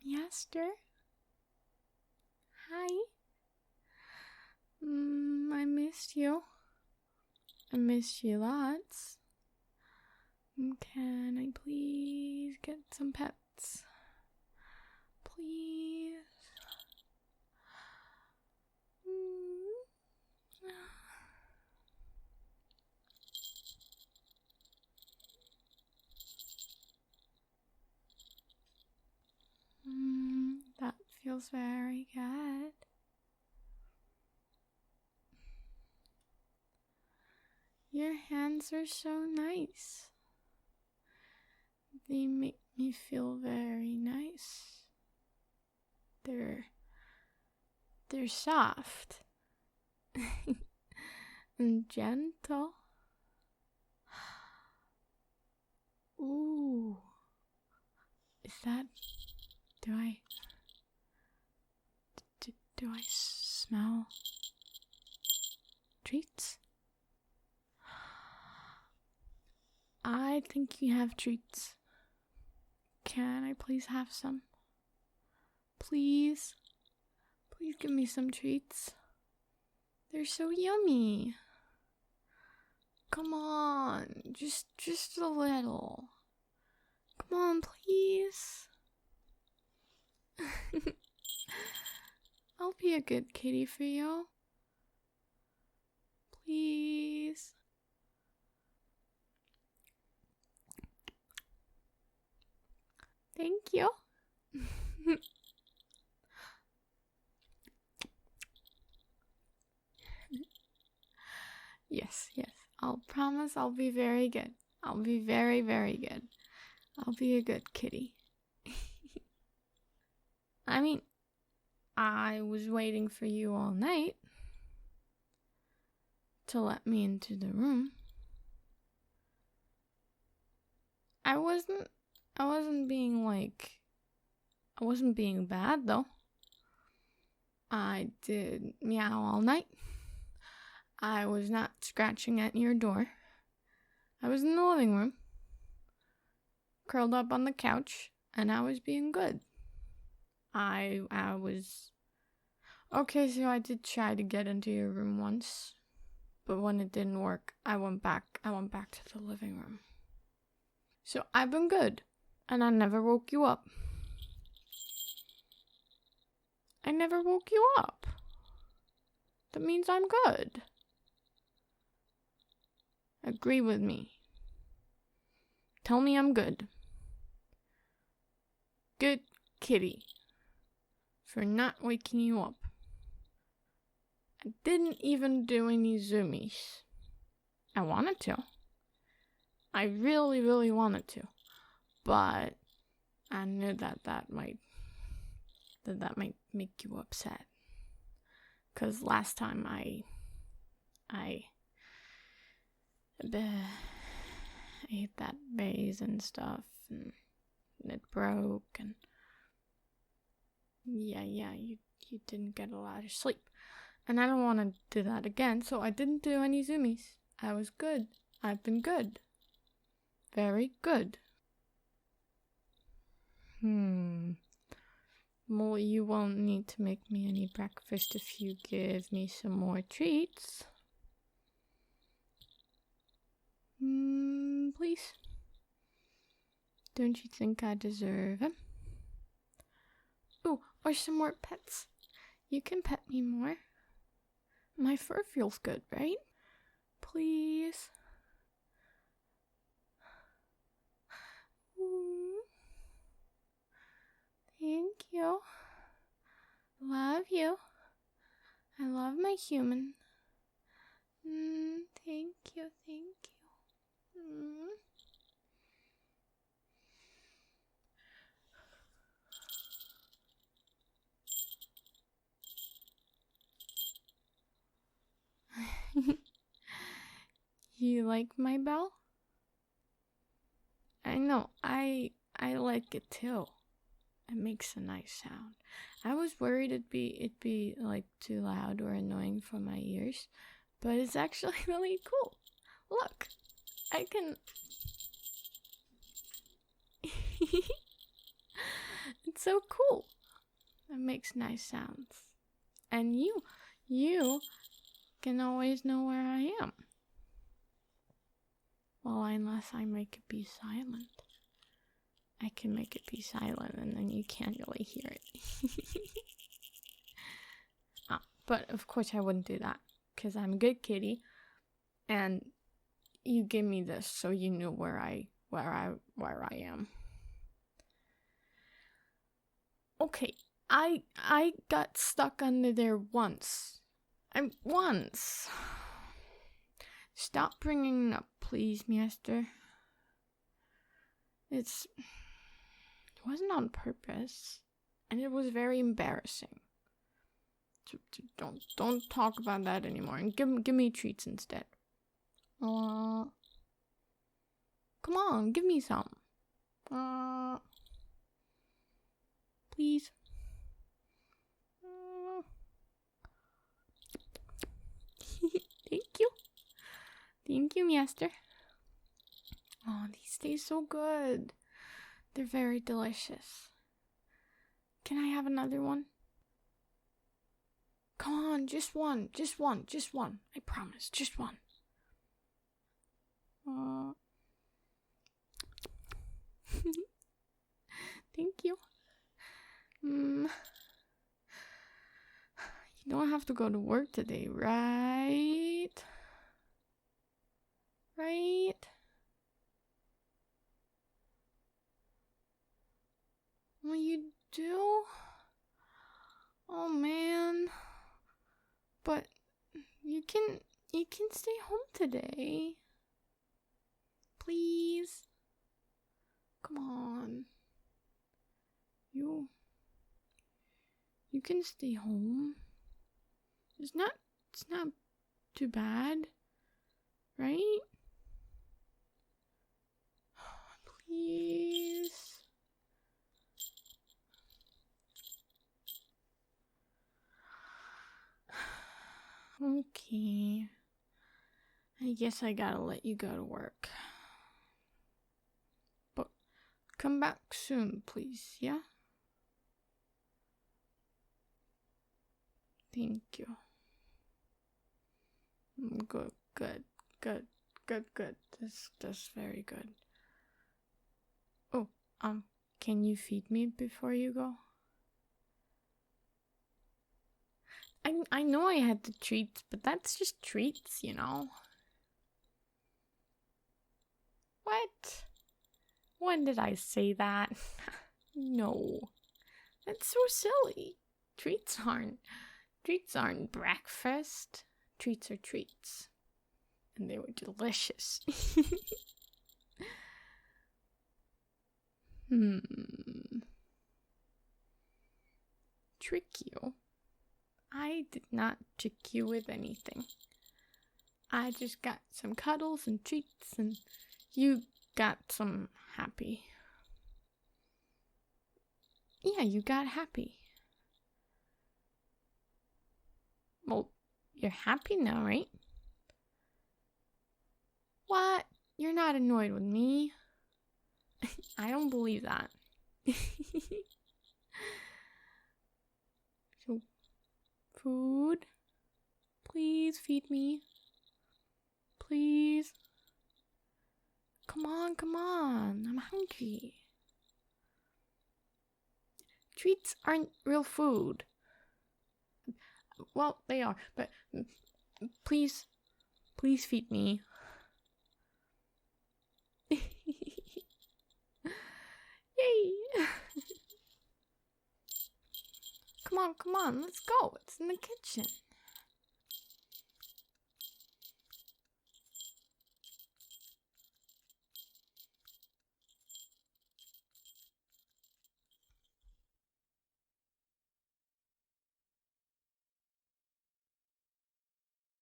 Yaster. Hi. I missed you. I missed you lots. Can I please get some pets? Please. That feels very good. Your hands are so nice. They make me feel very nice. They're soft and gentle. Ooh. Is that... Do I smell treats? I think you have treats. Can I please have some? Please? Please give me some treats. They're so yummy. Come on, just a little. Come on, please. I'll be a good kitty for you. Please. Thank you. Yes. I'll promise I'll be very good. I'll be very, very good. I'll be a good kitty. I mean, I was waiting for you all night to let me into the room. I wasn't being bad though. I did meow all night. I was not scratching at your door. I was in the living room, curled up on the couch, and I was being good. I was... Okay, so I did try to get into your room once, but when it didn't work, I went back to the living room. So I've been good, and I never woke you up. I never woke you up. That means I'm good. Agree with me. Tell me I'm good. Good kitty. For not waking you up. I didn't even do any zoomies. I wanted to. I really, really wanted to. But I knew that might make you upset. 'Cause last time I ate that vase and stuff, and it broke, and yeah, you didn't get a lot of sleep. And I don't want to do that again, so I didn't do any zoomies. I was good. I've been good. Very good. Well, you won't need to make me any breakfast if you give me some more treats. Please. Don't you think I deserve them? Ooh, or some more pets. You can pet me more. My fur feels good, right? Please. Ooh. Thank you. Love you. I love my human. Thank you. You like my bell? I know, I like it too. It makes a nice sound. I was worried it'd be like too loud or annoying for my ears, but it's actually really cool. Look, I can It's so cool. It makes nice sounds. And you can always know where I am. Well, unless I make it be silent. I can make it be silent and then you can't really hear it. But of course I wouldn't do that because I'm a good kitty and you give me this so you knew where I am. Okay, I got stuck under there once. Once. Stop bringing it up, please, Mister. It wasn't on purpose, and it was very embarrassing. Don't talk about that anymore, and give me treats instead. Come on, give me some. Please. Thank you, Mister. Oh, these taste so good. They're very delicious. Can I have another one? Come on, just one. I promise, just one. Thank you. You don't have to go to work today, right? Right? Well, you do? Oh, man. But you can stay home today. Please. Come on. You can stay home. It's not too bad, right? Please. Okay. I guess I gotta let you go to work. But come back soon, please, yeah? Thank you. Good. That's very good. Oh, can you feed me before you go? I know I had the treats, but that's just treats, you know? What? When did I say that? No. That's so silly. Treats aren't breakfast. Treats are treats. And they were delicious. Trick you? I did not trick you with anything. I just got some cuddles and treats and you got some happy. Yeah, you got happy. Well, you're happy now, right? What? You're not annoyed with me? I don't believe that. So, food? Please feed me. Please. Come on. I'm hungry. Treats aren't real food. Well, they are, but please feed me. Yay! Come on, let's go. It's in the kitchen.